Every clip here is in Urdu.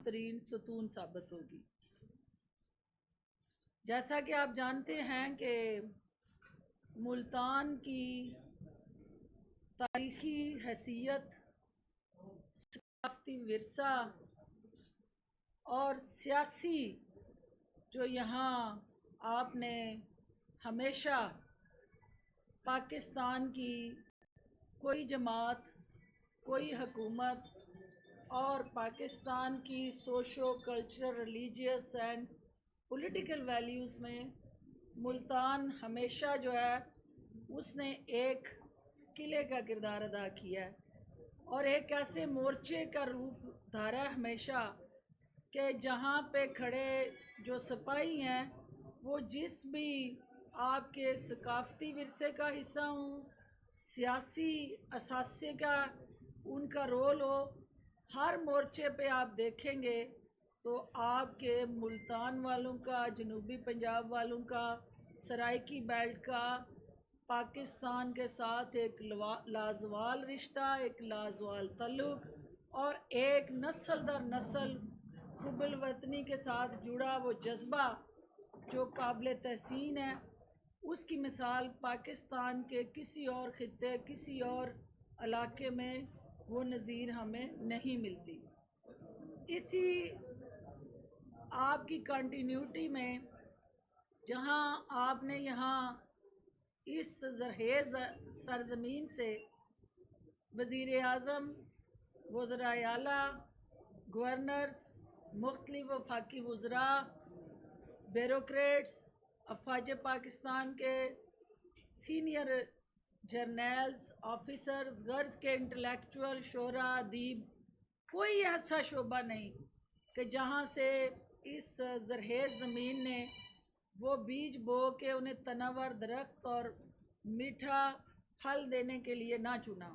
ترین ستون ثابت ہوگی۔ جیسا کہ آپ جانتے ہیں کہ ملتان کی تاریخی حیثیت، ثقافتی ورثہ اور سیاسی جو یہاں آپ نے ہمیشہ پاکستان کی کوئی جماعت، کوئی حکومت اور پاکستان کی socio cultural religious and political values میں ملتان ہمیشہ جو ہے اس نے ایک قلعے کا کردار ادا کیا ہے اور ایک ایسے مورچے کا روپ دھارا ہے ہمیشہ کہ جہاں پہ کھڑے جو سپاہی ہیں وہ جس بھی آپ کے ثقافتی ورثے کا حصہ ہوں، سیاسی اثاثے کا ان کا رول ہو، ہر مورچے پہ آپ دیکھیں گے تو آپ کے ملتان والوں کا، جنوبی پنجاب والوں کا، سرائکی بیلٹ کا پاکستان کے ساتھ ایک لازوال رشتہ، ایک لازوال تعلق اور ایک نسل در نسل حب الوطنی کے ساتھ جڑا وہ جذبہ جو قابل تحسین ہے، اس کی مثال پاکستان کے کسی اور خطے، کسی اور علاقے میں وہ نظیر ہمیں نہیں ملتی۔ اسی آپ کی کنٹینیوٹی میں جہاں آپ نے یہاں اس زرخیز سرزمین سے وزیر اعظم، وزرائے اعلیٰ، گورنرز، مختلف وفاقی وزراء، بیوروکریٹس، افواج پاکستان کے سینئر جرنیلز، آفیسرز، غرض کے انٹلیکچول، شعراء، ادیب، کوئی ایسا شعبہ نہیں کہ جہاں سے اس زرخیز زمین نے وہ بیج بو کے انہیں تناور درخت اور میٹھا پھل دینے کے لیے نہ چنا۔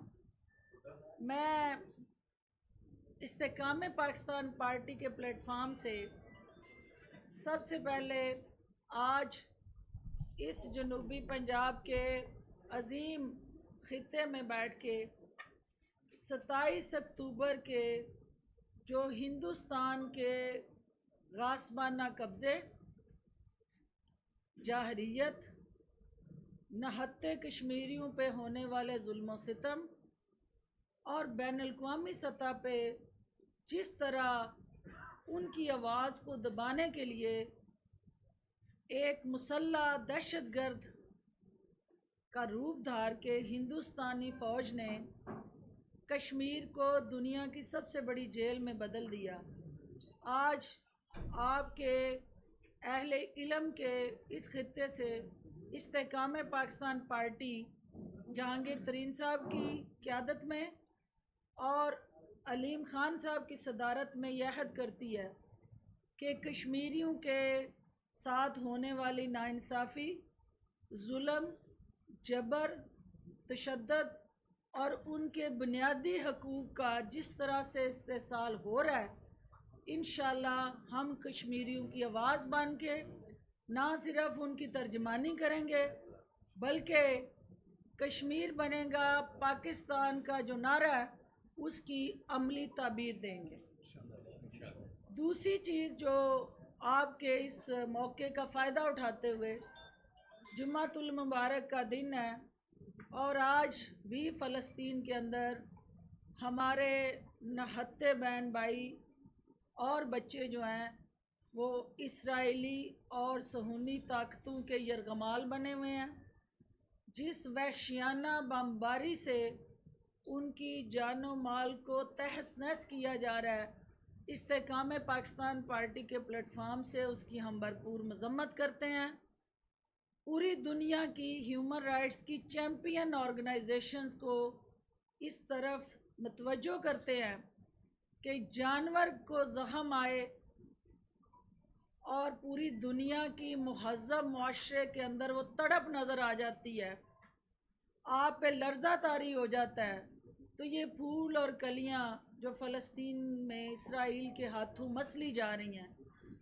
میں استحکام پاکستان پارٹی کے پلیٹ فارم سے سب سے پہلے آج اس جنوبی پنجاب کے عظیم خطے میں بیٹھ کے 27 اکتوبر کے جو ہندوستان کے غاصبانہ قبضے، جاہریت، نہتے کشمیریوں پہ ہونے والے ظلم و ستم اور بین الاقوامی سطح پہ جس طرح ان کی آواز کو دبانے کے لیے ایک مسلح دہشت گرد کا روپ دھار کے ہندوستانی فوج نے کشمیر کو دنیا کی سب سے بڑی جیل میں بدل دیا۔ آج آپ کے اہل علم کے اس خطے سے استحکام پاکستان پارٹی جہانگیر ترین صاحب کی قیادت میں اور علیم خان صاحب کی صدارت میں یہ عہد کرتی ہے کہ کشمیریوں کے ساتھ ہونے والی ناانصافی، ظلم، جبر، تشدد اور ان کے بنیادی حقوق کا جس طرح سے استحصال ہو رہا ہے، انشاءاللہ ہم کشمیریوں کی آواز بن کے نہ صرف ان کی ترجمانی کریں گے بلکہ کشمیر بنے گا پاکستان کا جو نعرہ ہے اس کی عملی تعبیر دیں گے۔ دوسری چیز جو آپ کے اس موقع کا فائدہ اٹھاتے ہوئے، جمعۃ المبارک کا دن ہے اور آج بھی فلسطین کے اندر ہمارے نہتے بہن بھائی اور بچے جو ہیں وہ اسرائیلی اور صہیونی طاقتوں کے یرغمال بنے ہوئے ہیں، جس وحشیانہ بمباری سے ان کی جان و مال کو تہس نہس کیا جا رہا ہے۔ استحکام پاکستان پارٹی کے پلیٹ فارم سے اس کی ہم بھرپور مذمت کرتے ہیں۔ پوری دنیا کی ہیومن رائٹس کی چیمپئن آرگنائزیشنز کو اس طرف متوجہ کرتے ہیں کہ جانور کو زخم آئے اور پوری دنیا کی مہذب معاشرے کے اندر وہ تڑپ نظر آ جاتی ہے، آپ پہ لرزہ طاری ہو جاتا ہے، تو یہ پھول اور کلیاں جو فلسطین میں اسرائیل کے ہاتھوں مسلی جا رہی ہیں،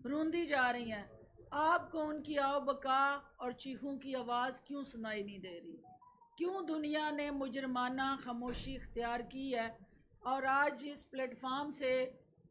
روندی جا رہی ہیں، آپ کو ان کی آو بقا اور چیخوں کی آواز کیوں سنائی نہیں دے رہی؟ کیوں دنیا نے مجرمانہ خاموشی اختیار کی ہے؟ اور آج اس پلیٹ فارم سے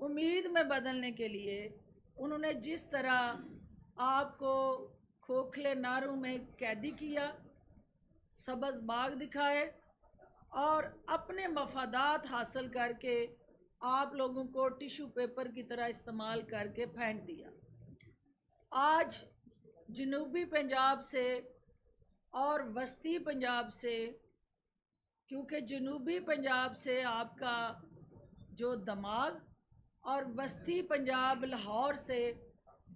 امید میں بدلنے کے لیے انہوں نے جس طرح آپ کو کھوکھلے ناروں میں قیدی کیا، سبز باغ دکھائے اور اپنے مفادات حاصل کر کے آپ لوگوں کو ٹیشو پیپر کی طرح استعمال کر کے پھینک دیا، آج جنوبی پنجاب سے اور وسطی پنجاب سے، کیونکہ جنوبی پنجاب سے آپ کا جو دماغ اور وسطی پنجاب لاہور سے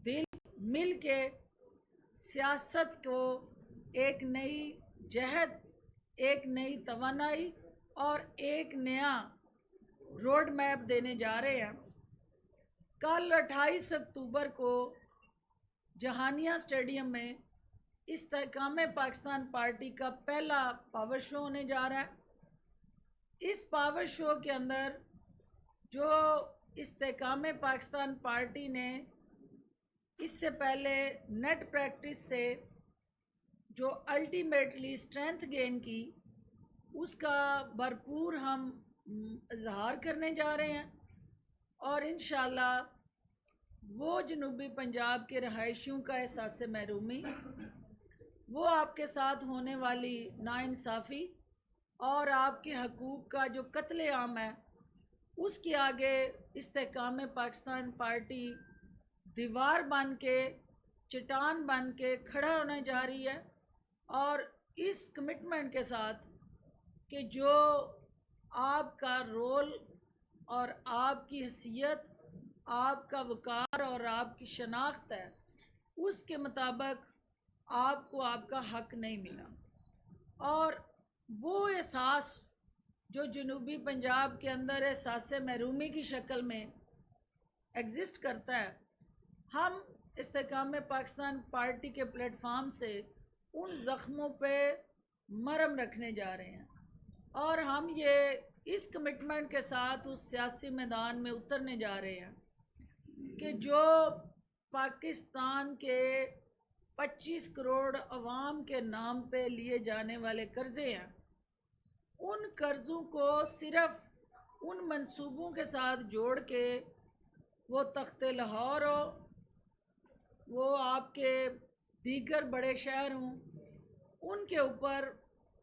دل مل کے سیاست کو ایک نئی جہت، ایک نئی توانائی اور ایک نیا روڈ میپ دینے جا رہے ہیں۔ کل 28 اکتوبر کو جہانیہ اسٹیڈیم میں استحکام پاکستان پارٹی کا پہلا پاور شو ہونے جا رہا ہے۔ اس پاور شو کے اندر جو استحکام پاکستان پارٹی نے اس سے پہلے نیٹ پریکٹس سے جو الٹیمیٹلی اسٹرینتھ گین کی، اس کا بھرپور ہم اظہار کرنے جا رہے ہیں، اور انشاءاللہ وہ جنوبی پنجاب کے رہائشیوں کا احساس محرومی، وہ آپ کے ساتھ ہونے والی ناانصافی اور آپ کے حقوق کا جو قتل عام ہے، اس کے آگے استحکام پاکستان پارٹی دیوار بن کے، چٹان بن کے کھڑا ہونے جا رہی ہے، اور اس کمٹمنٹ کے ساتھ کہ جو آپ کا رول اور آپ کی حیثیت، آپ کا وقار اور آپ کی شناخت ہے، اس کے مطابق آپ کو آپ کا حق نہیں ملا، اور وہ احساس جو جنوبی پنجاب کے اندر احساس محرومی کی شکل میں ایگزسٹ کرتا ہے، ہم استحکام پاکستان پارٹی کے پلیٹ فارم سے ان زخموں پہ مرہم رکھنے جا رہے ہیں، اور ہم یہ اس کمٹمنٹ کے ساتھ اس سیاسی میدان میں اترنے جا رہے ہیں کہ جو پاکستان کے 25 کروڑ عوام کے نام پہ لیے جانے والے قرضے ہیں، ان قرضوں کو صرف ان منصوبوں کے ساتھ جوڑ کے، وہ تخت لاہور ہو، وہ آپ کے دیگر بڑے شہر ہوں، ان کے اوپر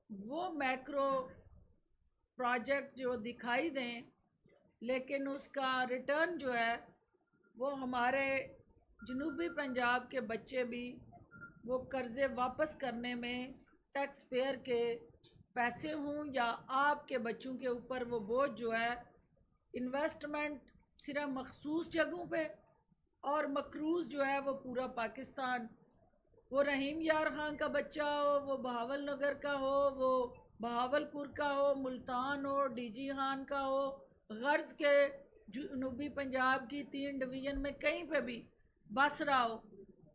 وہ میکرو پروجیکٹ جو دکھائی دیں، لیکن اس کا ریٹرن جو ہے وہ ہمارے جنوبی پنجاب کے بچے بھی وہ قرضے واپس کرنے میں ٹیکس پیئر کے پیسے ہوں، یا آپ کے بچوں کے اوپر وہ بوجھ جو ہے انویسٹمنٹ صرف مخصوص جگہوں پہ، اور مقروض جو ہے وہ پورا پاکستان، وہ رحیم یار خان کا بچہ ہو، وہ بہاول نگر کا ہو، وہ بہاولپور کا ہو، ملتان ہو، ڈی جی خان کا ہو، غرض کے جنوبی پنجاب کی 3 ڈویژن میں کہیں پہ بھی بس رہا ہو،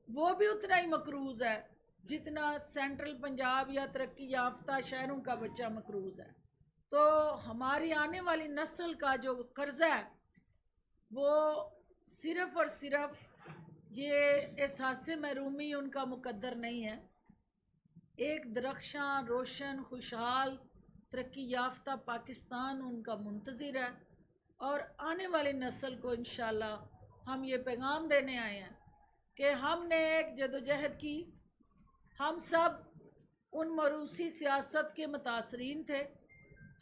وہ بھی اتنا ہی مقروض ہے جتنا سینٹرل پنجاب یا ترقی یافتہ شہروں کا بچہ مقروض ہے۔ تو ہماری آنے والی نسل کا جو قرضہ ہے، وہ صرف اور صرف یہ احساس محرومی ان کا مقدر نہیں ہے، ایک درخشاں، روشن، خوشحال، ترقی یافتہ پاکستان ان کا منتظر ہے، اور آنے والی نسل کو انشاءاللہ ہم یہ پیغام دینے آئے ہیں کہ ہم نے ایک جدوجہد کی، ہم سب ان موروثی سیاست کے متاثرین تھے،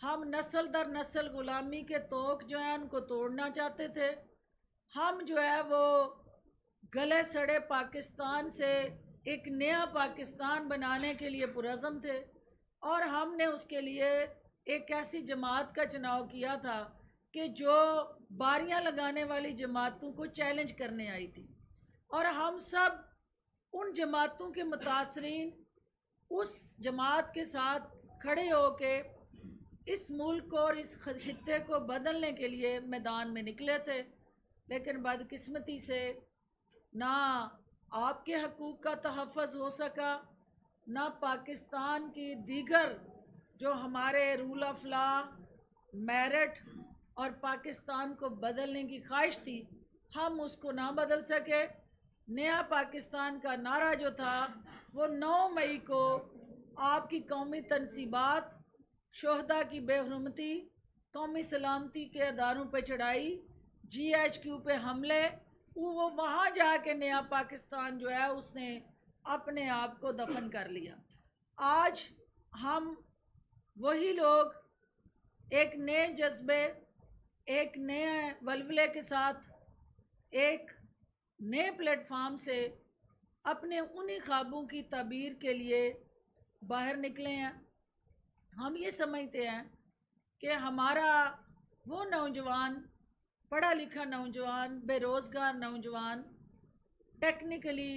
ہم نسل در نسل غلامی کے طوق جو ہیں ان کو توڑنا چاہتے تھے، ہم جو ہے وہ گلے سڑے پاکستان سے ایک نیا پاکستان بنانے کے لیے پرعزم تھے، اور ہم نے اس کے لیے ایک ایسی جماعت کا چناؤ کیا تھا کہ جو باریاں لگانے والی جماعتوں کو چیلنج کرنے آئی تھی، اور ہم سب ان جماعتوں کے متاثرین اس جماعت کے ساتھ کھڑے ہو کے اس ملک اور اس خطے کو بدلنے کے لیے میدان میں نکلے تھے، لیکن بدقسمتی سے نہ آپ کے حقوق کا تحفظ ہو سکا، نہ پاکستان کی دیگر جو ہمارے رول آف لا، میرٹ اور پاکستان کو بدلنے کی خواہش تھی، ہم اس کو نہ بدل سکے۔ نیا پاکستان کا نعرہ جو تھا وہ 9 مئی کو آپ کی قومی تنصیبات، شہداء کی بے حرمتی، قومی سلامتی کے اداروں پہ چڑھائی، GHQ پہ حملے، وہ وہاں جا کے نیا پاکستان جو ہے اس نے اپنے آپ کو دفن کر لیا۔ آج ہم وہی لوگ ایک نئے جذبے، ایک نئے ولولے کے ساتھ، ایک نئے پلیٹ فارم سے اپنے انہی خوابوں کی تعبیر کے لیے باہر نکلے ہیں۔ ہم یہ سمجھتے ہیں کہ ہمارا وہ نوجوان، پڑھا لکھا نوجوان، بے روزگار نوجوان، ٹیکنیکلی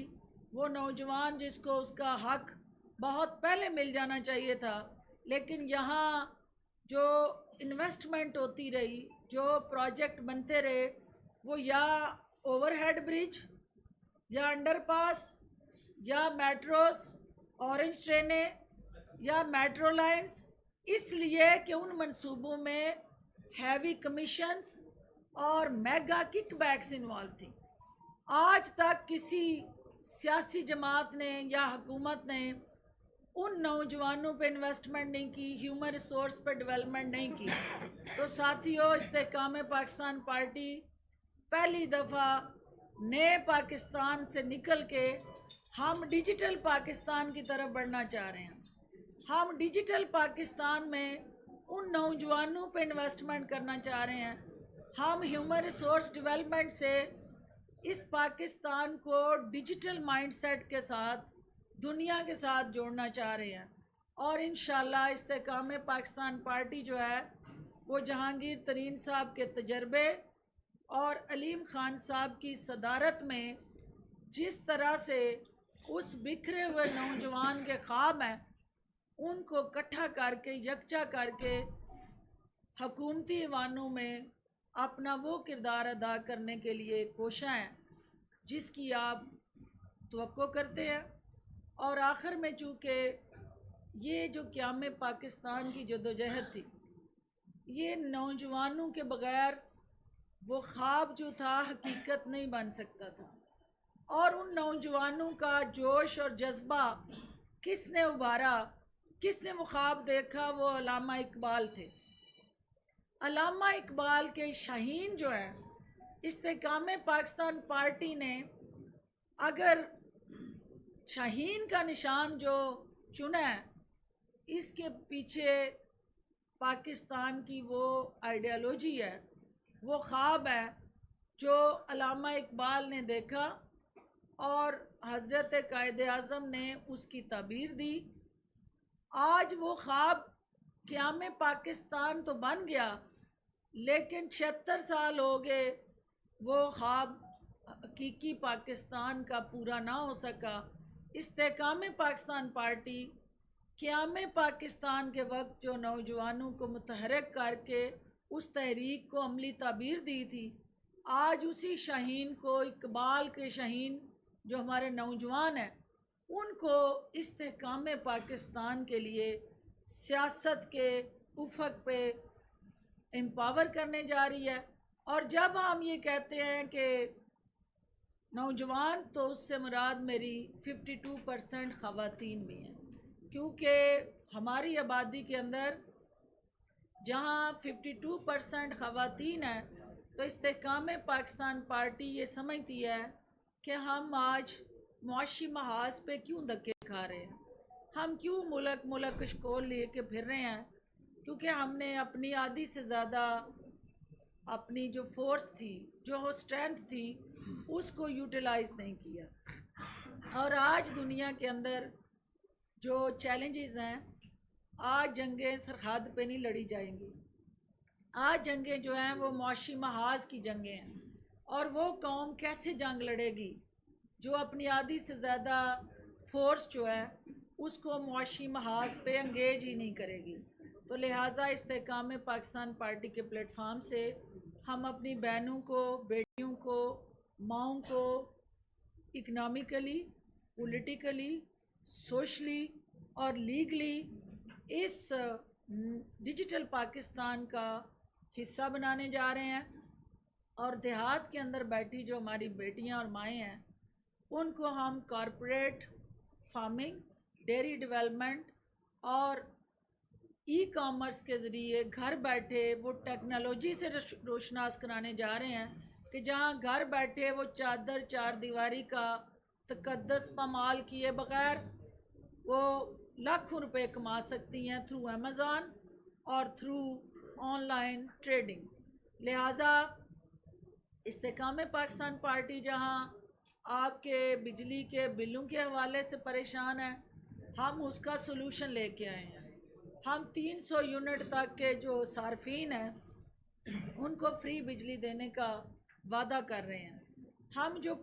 وہ نوجوان جس کو اس کا حق بہت پہلے مل جانا چاہیے تھا، لیکن یہاں جو انویسٹمنٹ ہوتی رہی، جو پروجیکٹ بنتے رہے، وہ یا اوور ہیڈ برج، یا انڈر پاس، یا میٹروز، اورنج ٹرینیں، یا میٹرو لائنز، اس لیے کہ ان منصوبوں میں ہیوی کمیشنز اور میگا کک بیکس انوالو تھی۔ آج تک کسی سیاسی جماعت نے یا حکومت نے ان نوجوانوں پہ انویسٹمنٹ نہیں کی، ہیومن ریسورس پہ ڈیولپمنٹ نہیں کی۔ تو ساتھیوں، استحکام پاکستان پارٹی پہلی دفعہ نئے پاکستان سے نکل کے ہم ڈیجیٹل پاکستان کی طرف بڑھنا چاہ رہے ہیں۔ ہم ڈیجیٹل پاکستان میں ان نوجوانوں پہ انویسٹمنٹ کرنا چاہ رہے ہیں۔ ہم ہیومن ریسورس ڈیولپمنٹ سے اس پاکستان کو ڈیجیٹل مائنڈ سیٹ کے ساتھ دنیا کے ساتھ جوڑنا چاہ رہے ہیں، اور انشاءاللہ استحکام پاکستان پارٹی جو ہے وہ جہانگیر ترین صاحب کے تجربے اور علیم خان صاحب کی صدارت میں جس طرح سے اس بکھرے ہوئے نوجوان کے خواب ہیں ان کو اکٹھا کر کے، یکجا کر کے حکومتی ایوانوں میں اپنا وہ کردار ادا کرنے کے لیے کوشاں ہیں جس کی آپ توقع کرتے ہیں۔ اور آخر میں چونکہ یہ جو قیام پاکستان کی جدوجہد تھی، یہ نوجوانوں کے بغیر وہ خواب جو تھا حقیقت نہیں بن سکتا تھا، اور ان نوجوانوں کا جوش اور جذبہ کس نے ابھارا، کس نے وہ خواب دیکھا؟ وہ علامہ اقبال تھے۔ علامہ اقبال کے شاہین جو ہے، استحکام پاکستان پارٹی نے اگر شاہین کا نشان جو چنا ہے، اس کے پیچھے پاکستان کی وہ آئیڈیالوجی ہے، وہ خواب ہے جو علامہ اقبال نے دیکھا اور حضرت قائد اعظم نے اس کی تعبیر دی۔ آج وہ خواب قیام پاکستان تو بن گیا، لیکن 76 سال ہو گئے وہ خواب حقیقی پاکستان کا پورا نہ ہو سکا۔ استحکام پاکستان پارٹی قیام پاکستان کے وقت جو نوجوانوں کو متحرک کر کے اس تحریک کو عملی تعبیر دی تھی، آج اسی شاہین کو، اقبال کے شاہین جو ہمارے نوجوان ہیں، ان کو استحکام پاکستان کے لیے سیاست کے افق پہ امپاور کرنے جا رہی ہے۔ اور جب ہم یہ کہتے ہیں کہ نوجوان، تو اس سے مراد میری 52% خواتین بھی ہیں، کیونکہ ہماری آبادی کے اندر جہاں 52% خواتین ہیں، تو استحکام پاکستان پارٹی یہ سمجھتی ہے کہ ہم آج معاشی محاذ پہ کیوں دھکے کھا رہے ہیں، ہم کیوں ملک اشکول لے کے پھر رہے ہیں، کیونکہ ہم نے اپنی آدھی سے زیادہ اپنی جو فورس تھی، جو اسٹرینتھ تھی، اس کو یوٹیلائز نہیں کیا۔ اور آج دنیا کے اندر جو چیلنجز ہیں، آج جنگیں سرحد پہ نہیں لڑی جائیں گی، آج جنگیں جو ہیں وہ معاشی محاذ کی جنگیں ہیں، اور وہ قوم کیسے جنگ لڑے گی جو اپنی آدھی سے زیادہ فورس جو ہے اس کو معاشی محاذ پہ انگیج ہی نہیں کرے گی۔ تو لہٰذا استحکام پاکستان پارٹی کے پلیٹ فارم سے ہم اپنی بہنوں کو، بیٹیوں کو، ماؤں کو اکنامکلی، پولیٹیکلی، سوشلی اور لیگلی اس ڈیجیٹل پاکستان کا حصہ بنانے جا رہے ہیں، اور دیہات کے اندر بیٹھی جو ہماری بیٹیاں اور مائیں ہیں، ان کو ہم کارپوریٹ فارمنگ، ڈیری ڈیولپمنٹ اور ای کامرس کے ذریعے گھر بیٹھے وہ ٹیکنالوجی سے روشناس کرانے جا رہے ہیں کہ جہاں گھر بیٹھے وہ چادر چار دیواری کا تقدس پامال کیے بغیر وہ لاکھوں روپے کما سکتی ہیں تھرو امیزون اور تھرو آن لائن ٹریڈنگ۔ لہٰذا استحکام پاکستان پارٹی جہاں آپ کے بجلی کے بلوں کے حوالے سے پریشان ہیں، ہم اس کا سلوشن لے کے آئے ہیں۔ ہم 300 یونٹ تک کے جو صارفین ہیں ان کو فری بجلی دینے کا وعدہ کر رہے ہیں۔ ہم جو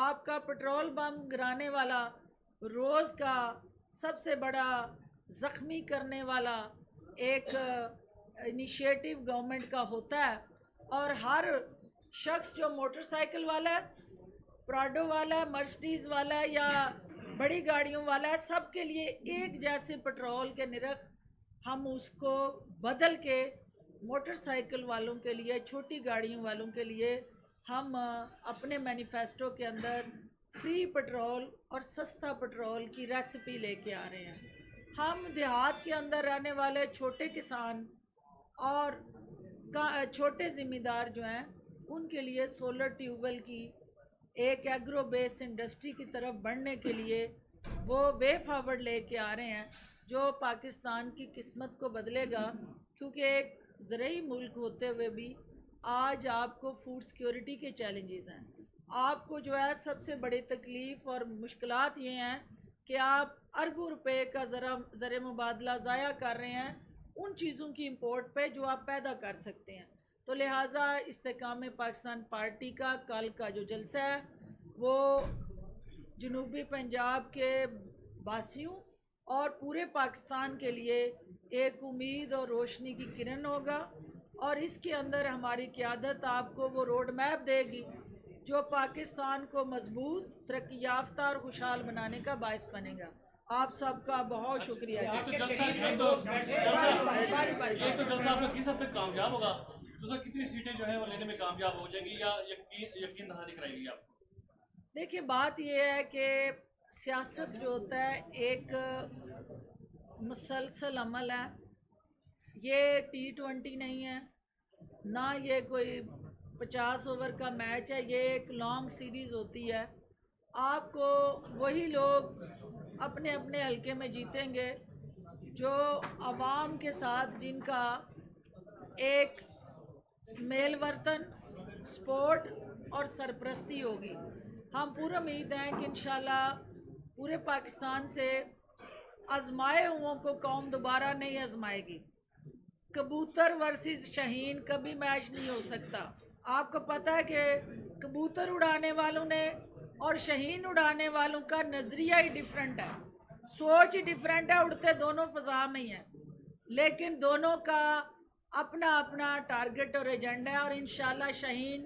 آپ کا پٹرول بم گرانے والا روز کا سب سے بڑا زخمی کرنے والا ایک انیشیٹو گورنمنٹ کا ہوتا ہے، اور ہر شخص جو موٹر سائیکل والا ہے، پراڈو والا ہے، مرسڈیز والا ہے یا بڑی گاڑیوں والا ہے، سب کے لیے ایک جیسے پٹرول کے نرخ ہم اس کو بدل کے موٹر سائیکل والوں کے لیے، چھوٹی گاڑیوں والوں کے لیے ہم اپنے مینیفیسٹو کے اندر فری پٹرول اور سستا پٹرول کی ریسپی لے کے آ رہے ہیں۔ ہم دیہات کے اندر رہنے والے چھوٹے کسان اور چھوٹے ذمہ دار جو ہیں ان کے لیے سولر ٹیوب ویل کی ایک ایگرو بیس انڈسٹری کی طرف بڑھنے کے لیے وہ وے فارورڈ لے کے آ رہے ہیں جو پاکستان کی قسمت کو بدلے گا، کیونکہ ایک زرعی ملک ہوتے ہوئے بھی آج آپ کو فوڈ سیکیورٹی کے چیلنجز ہیں۔ آپ کو جو ہے سب سے بڑی تکلیف اور مشکلات یہ ہیں کہ آپ اربوں روپے کا زر مبادلہ ضائع کر رہے ہیں ان چیزوں کی امپورٹ پہ جو آپ پیدا کر سکتے ہیں۔ تو لہٰذا استحکام پاکستان پارٹی کا کل کا جو جلسہ ہے وہ جنوبی پنجاب کے واسیوں اور پورے پاکستان کے لیے ایک امید اور روشنی کی کرن ہوگا، اور اس کے اندر ہماری قیادت آپ کو وہ روڈ میپ دے گی جو پاکستان کو مضبوط، ترقی یافتہ اور خوشحال بنانے کا باعث بنے گا۔ آپ سب کا بہت شکریہ۔ ایک تو جلسہ آپ کا کس حد تک کامیاب ہوگا؟ کتنی سیٹیں جو ہے وہ لینے میں کامیاب ہو جائیں گی یا یقین دہانی کرائے گی آپ کو؟ دیکھیے بات یہ ہے کہ سیاست جو ہوتا ہے ایک مسلسل عمل ہے، یہ T20 نہیں ہے، نہ یہ کوئی 50 اوور کا میچ ہے، یہ ایک لانگ سیریز ہوتی ہے۔ آپ کو وہی لوگ اپنے اپنے حلقے میں جیتیں گے جو عوام کے ساتھ جن کا ایک میل ورتن، سپورٹ اور سرپرستی ہوگی۔ ہم پورا امید ہیں کہ انشاءاللہ پورے پاکستان سے آزمائے ہوں کو قوم دوبارہ نہیں آزمائے گی۔ کبوتر ورسز شاہین کبھی میچ نہیں ہو سکتا۔ آپ کو پتہ ہے کہ کبوتر اڑانے والوں نے اور شاہین اڑانے والوں کا نظریہ ہی ڈیفرنٹ ہے، سوچ ہی ڈیفرنٹ ہے، اڑتے دونوں فضا میں ہی ہیں، لیکن دونوں کا اپنا اپنا ٹارگٹ اور ایجنڈا ہے، اور انشاءاللہ شاہین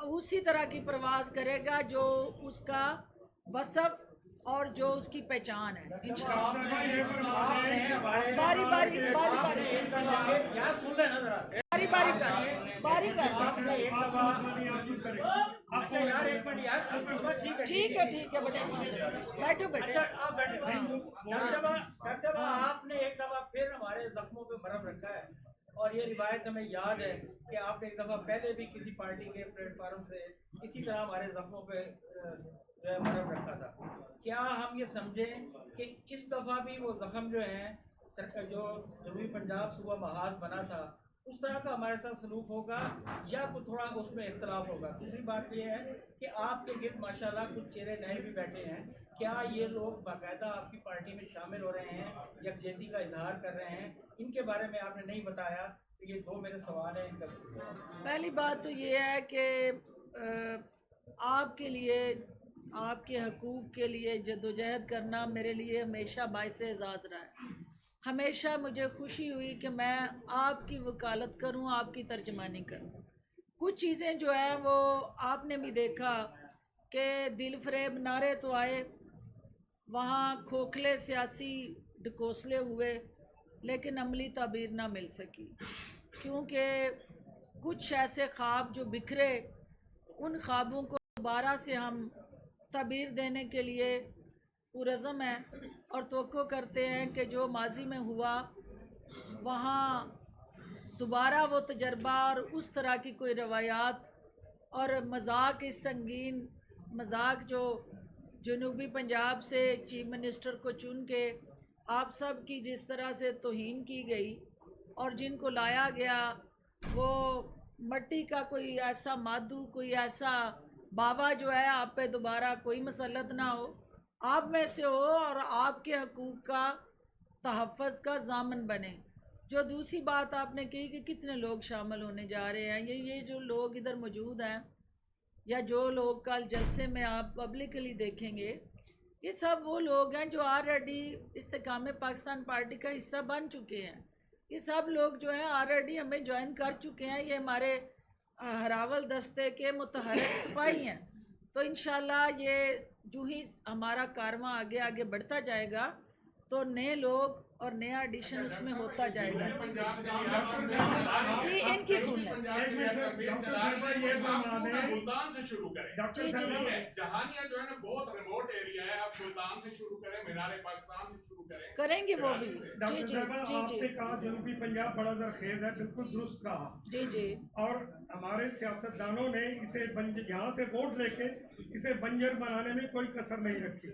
اسی طرح کی پرواز کرے گا جو اس کا وصف اور جو اس کی پہچان ہے۔ باری باری ٹھیک ہے بیٹھو بیٹھو۔ ڈاکٹر صاحب آپ نے ایک دفعہ پھر ہمارے زخموں پہ مرہم رکھا ہے، اور یہ روایت ہمیں یاد ہے کہ آپ نے ایک دفعہ پہلے بھی کسی پارٹی کے پلیٹ فارم سے اسی طرح ہمارے زخموں پہ جو ہے مرہم رکھا تھا۔ کیا ہم یہ سمجھیں کہ اس دفعہ بھی وہ زخم جو ہیں جو جنوبی پنجاب صوبہ محاذ بنا تھا اس طرح کا ہمارے ساتھ سلوک ہوگا یا کچھ تھوڑا اس میں اختلاف ہوگا؟ دوسری بات یہ ہے کہ آپ کے گرد ماشاءاللہ کچھ چہرے نئے بھی بیٹھے ہیں، کیا یہ لوگ باقاعدہ آپ کی پارٹی میں شامل ہو رہے ہیں، یکجہتی کا اظہار کر رہے ہیں؟ ان کے بارے میں آپ نے نہیں بتایا، تو یہ دو میرے سوال ہیں ان کا۔ پہلی بات تو یہ ہے کہ آپ کے لیے، آپ کے حقوق کے لیے جدوجہد کرنا میرے لیے ہمیشہ باعث اعزاز رہا ہے۔ ہمیشہ مجھے خوشی ہوئی کہ میں آپ کی وکالت کروں، آپ کی ترجمانی کروں۔ کچھ چیزیں جو ہیں وہ آپ نے بھی دیکھا کہ دل فریب نعرے تو آئے، وہاں کھوکھلے سیاسی ڈکوسلے ہوئے، لیکن عملی تعبیر نہ مل سکی، کیونکہ کچھ ایسے خواب جو بکھرے، ان خوابوں کو دوبارہ سے ہم تعبیر دینے کے لیے پرعزم ہیں اور توقع کرتے ہیں کہ جو ماضی میں ہوا وہاں دوبارہ وہ تجربہ اور اس طرح کی کوئی روایات اور مذاق اس سنگین مذاق جو جنوبی پنجاب سے چیف منسٹر کو چن کے آپ سب کی جس طرح سے توہین کی گئی اور جن کو لایا گیا وہ مٹی کا کوئی ایسا مادو کوئی ایسا بابا جو ہے آپ پہ دوبارہ کوئی مسلط نہ ہو، آپ میں سے ہو اور آپ کے حقوق کا تحفظ کا ضامن بنے۔ جو دوسری بات آپ نے کہی کہ کتنے لوگ شامل ہونے جا رہے ہیں، یہ جو لوگ ادھر موجود ہیں یا جو لوگ کل جلسے میں آپ پبلکلی دیکھیں گے، یہ سب وہ لوگ ہیں جو آلریڈی استحکام پاکستان پارٹی کا حصہ بن چکے ہیں۔ یہ سب لوگ جو ہیں آلریڈی ہمیں جوائن کر چکے ہیں، یہ ہمارے ہراول دستے کے متحرک سپاہی ہیں۔ تو انشاءاللہ یہ جو ہی ہمارا کارواں آگے آگے بڑھتا جائے گا تو نئے لوگ اور نیا ایڈیشن اس میں ہوتا جائے گا۔ جی ان کی سن لیں۔ ملتان سے شروع کریں۔ جی جی جی جہانیہ جو ہے نا بہت ریموٹ ایریا ہے، آپ ملتان سے شروع کریں، مینار پاکستان سے شروع کریں، کریں گے وہ بھی۔ جی ڈاکٹر جی صاحبہ جی آپ جی نے کہا جنوبی پنجاب بڑا زرخیز ہے، بالکل درست کہا، جی جی اور ہمارے سیاستدانوں نے اسے یہاں سے ووٹ لے کے اسے بنجر بنانے میں کوئی کسر نہیں رکھی۔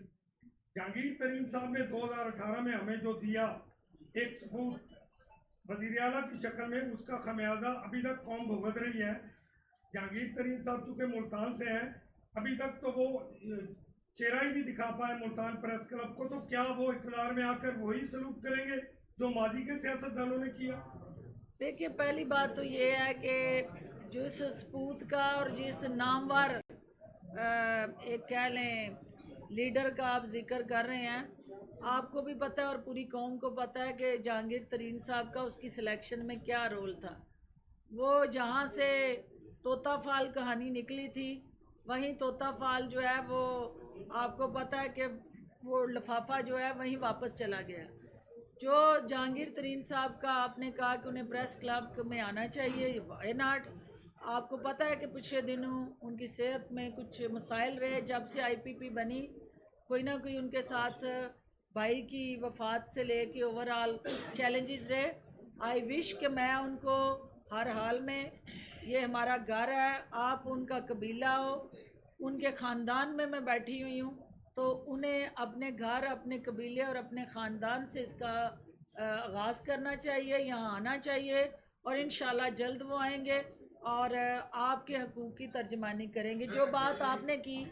جہانگیر ترین صاحب نے 2018 میں ہمیں جو دیا ایک ثبوت وزیر اعلیٰ کی شکل میں، اس کا خمیازہ ابھی تک قوم بھگت رہی ہے۔ جہانگیر ترین صاحب چونکہ ملتان سے ہیں، ابھی تک تو وہ چہرہ ہی نہیں دکھا پائے ملتان پریس کلب کو، تو کیا وہ اقتدار میں آ کر وہی سلوک کریں گے جو ماضی کے سیاستدانوں نے کیا؟ دیکھیے پہلی بات تو یہ ہے کہ جس سپوت کا اور جس نامور ایک کہہ لیں لیڈر کا آپ ذکر کر رہے ہیں، آپ کو بھی پتہ ہے اور پوری قوم کو پتہ ہے کہ جہانگیر ترین صاحب کا اس کی سلیکشن میں کیا رول تھا۔ وہ جہاں سے طوطا فال کہانی نکلی تھی وہیں طوطا فال جو ہے وہ آپ کو پتہ ہے کہ وہ لفافہ جو ہے وہیں واپس چلا گیا۔ جو جہانگیر ترین صاحب کا آپ نے کہا کہ انہیں پریس کلب میں آنا چاہیے، وائی ناٹ؟ آپ کو پتہ ہے کہ پچھلے دنوں ان کی صحت میں کچھ مسائل رہے، جب سے آئی پی پی بنی کوئی نہ کوئی ان کے ساتھ بھائی کی وفات سے لے کے اوورآل چیلنجز رہے۔ آئی وش کہ میں ان کو ہر حال میں، یہ ہمارا گھر ہے، آپ ان کا قبیلہ ہو، ان کے خاندان میں بیٹھی ہوئی ہوں، تو انہیں اپنے گھر، اپنے قبیلے اور اپنے خاندان سے اس کا آغاز کرنا چاہیے، یہاں آنا چاہیے، اور انشاءاللہ جلد وہ آئیں گے اور آپ کے حقوق کی ترجمانی کریں گے۔ جو بات آپ نے کی،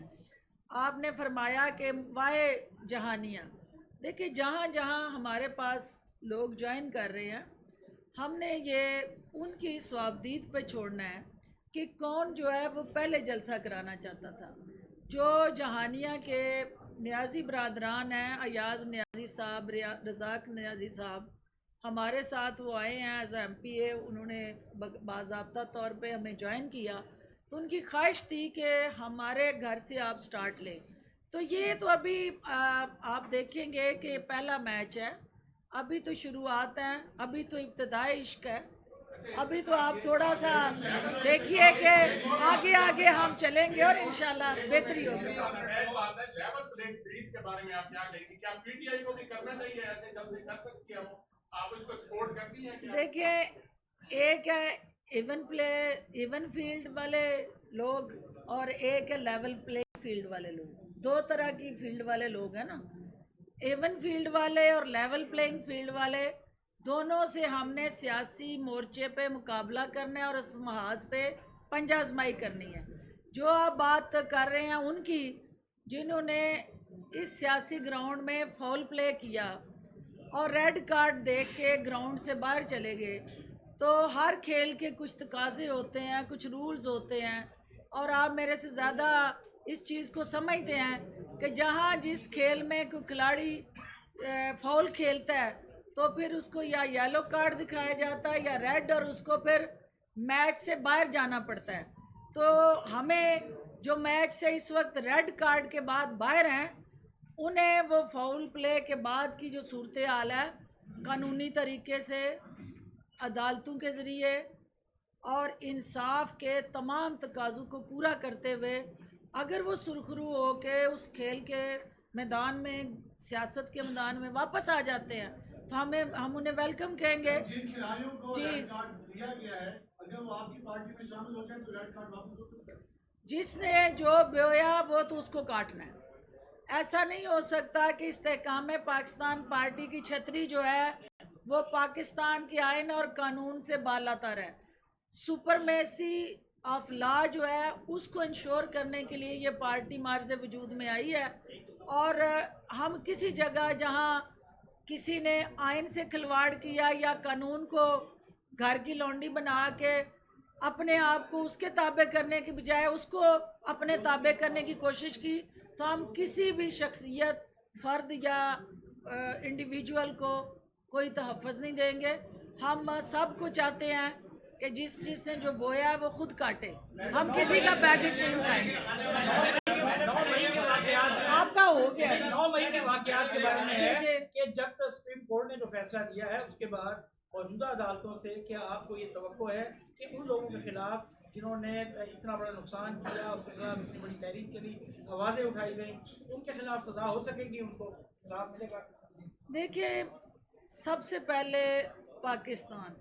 آپ نے فرمایا کہ واحے جہانیہ، دیکھیں جہاں جہاں ہمارے پاس لوگ جوائن کر رہے ہیں، ہم نے یہ ان کی صوابدید پہ چھوڑنا ہے کہ کون جو ہے وہ پہلے جلسہ کرانا چاہتا تھا۔ جو جہانیہ کے نیازی برادران ہیں، ایاز نیازی صاحب، رزاق نیازی صاحب، ہمارے ساتھ وہ آئے ہیں ایز ایم پی اے، انہوں نے باضابطہ طور پہ ہمیں جوائن کیا، تو ان کی خواہش تھی کہ ہمارے گھر سے آپ سٹارٹ لیں۔ تو یہ تو ابھی آپ دیکھیں گے کہ پہلا میچ ہے، ابھی تو شروعات ہیں، ابھی تو ابتدائی عشق ہے، ابھی تو آپ تھوڑا سا دیکھیے کہ آگے آگے ہم چلیں گے اور انشاءاللہ بہتری ہوگی۔ ایک بات ہے لیول پلینگ فیلڈ کے بارے میں آپ کیا کہیں گے؟ کیا پی ٹی آئی کو بھی کرنا چاہیے ایسے جلسے کر سکتی ہے وہ؟ آپ اس کو سپورٹ کرتی ہیں کیا؟ دیکھیں ایک ہے ایون فیلڈ والے لوگ اور ایک ہے لیول پلینگ فیلڈ والے لوگ، دو طرح کی فیلڈ والے لوگ ہیں نا۔ ایون فیلڈ والے اور لیول پلینگ فیلڈ والے دونوں سے ہم نے سیاسی مورچے پہ مقابلہ کرنا ہے اور اس محاذ پہ پنجہ آزمائی کرنی ہے۔ جو آپ بات کر رہے ہیں ان کی، جنہوں نے اس سیاسی گراؤنڈ میں فاؤل پلے کیا اور ریڈ کارڈ دیکھ کے گراؤنڈ سے باہر چلے گئے، تو ہر کھیل کے کچھ تقاضے ہوتے ہیں، کچھ رولز ہوتے ہیں، اور آپ میرے سے زیادہ اس چیز کو سمجھتے ہیں کہ جہاں جس کھیل میں کوئی کھلاڑی فاؤل کھیلتا ہے تو پھر اس کو یا یلو کارڈ دکھایا جاتا ہے یا ریڈ، اور اس کو پھر میچ سے باہر جانا پڑتا ہے۔ تو ہمیں جو میچ سے اس وقت ریڈ کارڈ کے بعد باہر ہیں، انہیں وہ فاؤل پلے کے بعد کی جو صورتحال ہے قانونی طریقے سے عدالتوں کے ذریعے اور انصاف کے تمام تقاضوں کو پورا کرتے ہوئے اگر وہ سرخرو ہو کے اس کھیل کے میدان میں، سیاست کے میدان میں واپس آ جاتے ہیں تو ہم انہیں ویلکم کہیں گے۔ جن کھلاڑیوں کو جی ریڈ کارڈ دیا گیا ہے، اگر وہ آپ کی پارٹی میں شامل ہو جائیں تو ریڈ کارڈ واپس ہو سکتا ہے؟ جس نے جو بویا وہ تو اس کو کاٹنا ہے. ایسا نہیں ہو سکتا کہ استحکام پاکستان پارٹی کی چھتری جو ہے وہ پاکستان کے آئین اور قانون سے بالا تر ہے. سپرمیسی آف لا جو ہے اس کو انشور کرنے کے لیے یہ پارٹی مارز وجود میں آئی ہے. اور ہم کسی جگہ جہاں کسی نے آئین سے کھلواڑ کیا یا قانون کو گھر کی لونڈی بنا کے اپنے آپ کو اس کے تابع کرنے کے بجائے اس کو اپنے تابع کرنے کی کوشش کی تو ہم کسی بھی شخصیت فرد یا انڈیویجول کو کوئی تحفظ نہیں دیں گے. ہم سب کو چاہتے ہیں کہ جس نے جو بویا ہے وہ خود کاٹے. ہم کسی کا بیگیج نہیں اٹھائیں گے. 9 مئی کے واقعات آپ کا ہو گیا 9 مئی کے واقعات کے بارے میں ہے جی. کہ جب تک سپریم کورٹ نے جو فیصلہ دیا ہے اس کے بعد موجودہ عدالتوں سے کیا آپ کو یہ توقع ہے کہ ان لوگوں کے خلاف جنہوں نے اتنا بڑا نقصان کیا, اس کے خلاف اتنی بڑی تحریک چلی, آوازیں اٹھائی گئیں, ان کے خلاف سزا ہو سکے گی, ان کو انصاف ملے گا؟ دیکھیے, سب سے پہلے پاکستان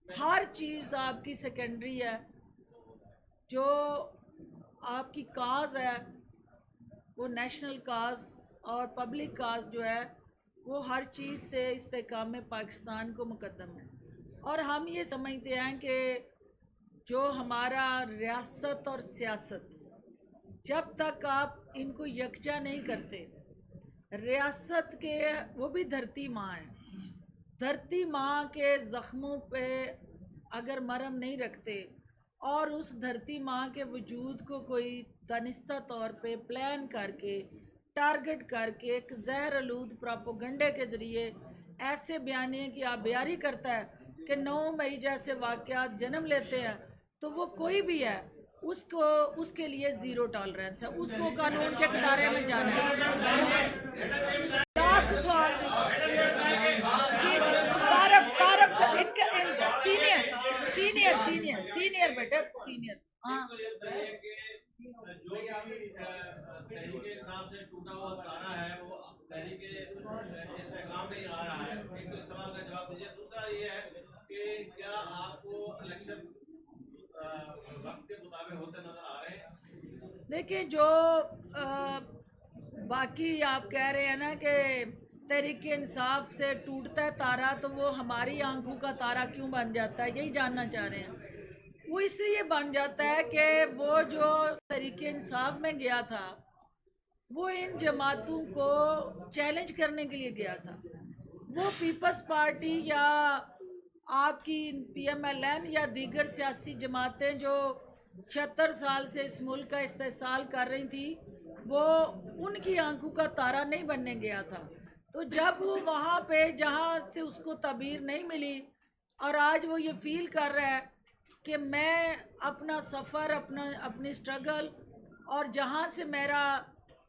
ہر چیز آپ کی سیکنڈری ہے. جو آپ کی کاز ہے وہ نیشنل کاز اور پبلک کاز جو ہے وہ ہر چیز سے استحکام پاکستان کو مقدم ہے. اور ہم یہ سمجھتے ہیں کہ جو ہمارا ریاست اور سیاست, جب تک آپ ان کو یکجا نہیں کرتے, ریاست کے وہ بھی دھرتی ماں ہے, دھرتی ماں کے زخموں پہ اگر مرہم نہیں رکھتے اور اس دھرتی ماں کے وجود کو کوئی دانستہ طور پہ پلان کر کے ٹارگٹ کر کے ایک زہر آلود پراپوگنڈے کے ذریعے ایسے بیانیے کی آبیاری کرتا ہے کہ 9 مئی جیسے واقعات جنم لیتے ہیں, تو وہ کوئی بھی ہے اس کے لیے زیرو ٹالرنس ہے, اس کو قانون کے کنارے میں جانا ہے. لاسٹ سوال جی سینئر بیٹا سینئر. ہاں جو تحریک انصاف سے ٹوٹا ہوا تارا ہے وہ تحریک استحکام میں آ رہا ہے. ایک تو سوال کا جواب دیجیے. دوسرا یہ ہے کہ کیا آپ کو الیکشن وقت کے مطابق ہوتے نظر آ رہے ہیں؟ دیکھیں, جو باقی آپ کہہ رہے ہیں نا کہ تحریک انصاف سے ٹوٹتا ہے تارا, تو وہ ہماری آنکھوں کا تارا کیوں بن جاتا ہے, یہی جاننا چاہ رہے ہیں. وہ اس لیے بن جاتا ہے کہ وہ جو تحریک انصاف میں گیا تھا وہ ان جماعتوں کو چیلنج کرنے کے لیے گیا تھا. وہ پیپلز پارٹی یا آپ کی پی ایم ایل این یا دیگر سیاسی جماعتیں جو 76 سال سے اس ملک کا استحصال کر رہی تھی, وہ ان کی آنکھوں کا تارا نہیں بننے گیا تھا. تو جب وہ وہاں پہ جہاں سے اس کو تعبیر نہیں ملی اور آج وہ یہ فیل کر رہا ہے کہ میں اپنا سفر اپنی سٹرگل اور جہاں سے میرا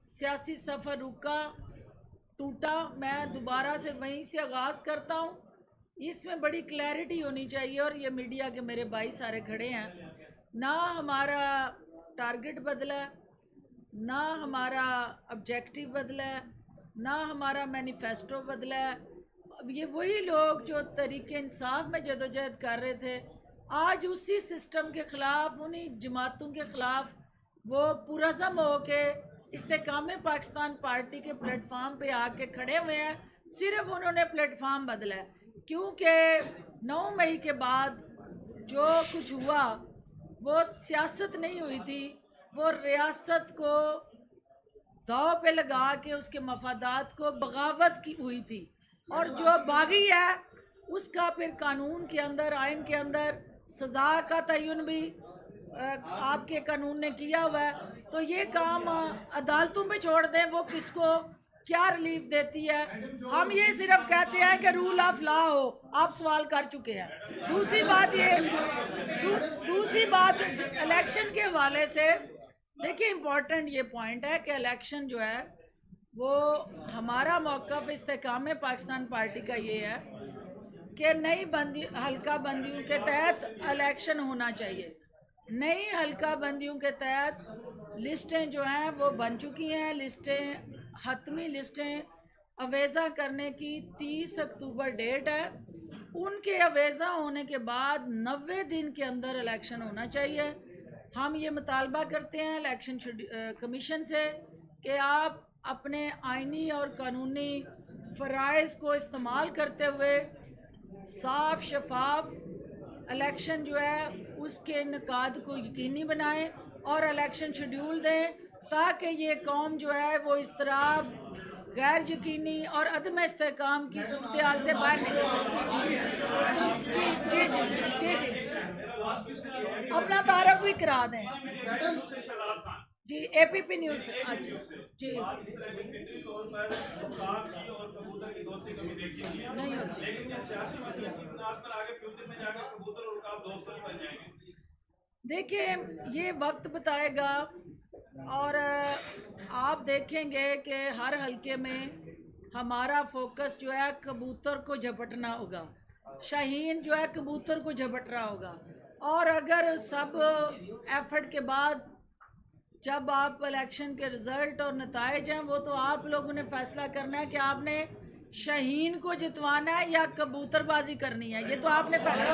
سیاسی سفر رکا ٹوٹا, میں دوبارہ سے وہیں سے آغاز کرتا ہوں, اس میں بڑی کلیئرٹی ہونی چاہیے. اور یہ میڈیا کے میرے بھائی سارے کھڑے ہیں, نہ ہمارا ٹارگٹ بدلا ہے, نہ ہمارا آبجیکٹیو بدلا ہے, نہ ہمارا مینیفیسٹو بدلا ہے. یہ وہی لوگ جو تحریک انصاف میں جدوجہد کر رہے تھے, آج اسی سسٹم کے خلاف, انہی جماعتوں کے خلاف وہ پرعزم ہو کے استحکام پاکستان پارٹی کے پلیٹ فارم پہ آ کے کھڑے ہوئے ہیں. صرف انہوں نے پلیٹ فارم بدلا ہے, کیونکہ 9 مئی کے بعد جو کچھ ہوا وہ سیاست نہیں ہوئی تھی, وہ ریاست کو داؤ پہ لگا کے اس کے مفادات کو بغاوت کی ہوئی تھی. اور جو باغی ہے اس کا پھر قانون کے اندر, آئین کے اندر سزا کا تعین بھی آپ کے قانون نے کیا ہوا ہے. تو یہ کام عدالتوں پہ چھوڑ دیں, وہ کس کو کیا ریلیف دیتی ہے. ہم یہ صرف کہتے ہیں کہ رول آف لا ہو, آپ سوال کر چکے ہیں. دوسری بات الیکشن کے حوالے سے دیکھیں, امپورٹنٹ یہ پوائنٹ ہے کہ الیکشن جو ہے وہ ہمارا موقف استحکام پاکستان پارٹی کا یہ ہے کہ نئی حلقہ بندیوں کے تحت الیکشن ہونا چاہیے. نئی حلقہ بندیوں کے تحت لسٹیں جو ہیں وہ بن چکی ہیں. لسٹیں حتمی لسٹیں اویزہ کرنے کی 30 اکتوبر ڈیٹ ہے. ان کے اویزہ ہونے کے بعد 90 دن کے اندر الیکشن ہونا چاہیے. ہم یہ مطالبہ کرتے ہیں الیکشن کمیشن سے کہ آپ اپنے آئینی اور قانونی فرائض کو استعمال کرتے ہوئے صاف شفاف الیکشن جو ہے اس کے انعقاد کو یقینی بنائیں اور الیکشن شیڈیول دیں تاکہ یہ قوم جو ہے وہ اضطراب، غیر یقینی اور عدم استحکام کی صورتحال سے باہر نکل سکے۔ جی اپنا تعارف بھی کرا دیں۔ جی اے پی پی نیوز سے۔ اچھا جی نہیں ہوتی۔ دیکھیں یہ وقت بتائے گا، اور آپ دیکھیں گے کہ ہر حلقے میں ہمارا فوکس جو ہے کبوتر کو جھپٹنا ہوگا، شاہین جو ہے کبوتر کو جھپٹ رہا ہوگا، اور اگر سب ایفرٹ کے بعد جب آپ الیکشن کے رزلٹ اور نتائج ہیں وہ تو آپ لوگوں نے فیصلہ کرنا ہے کہ آپ نے شاہین کو جتوانا ہے یا کبوتر بازی کرنی ہے، یہ تو آپ نے فیصلہ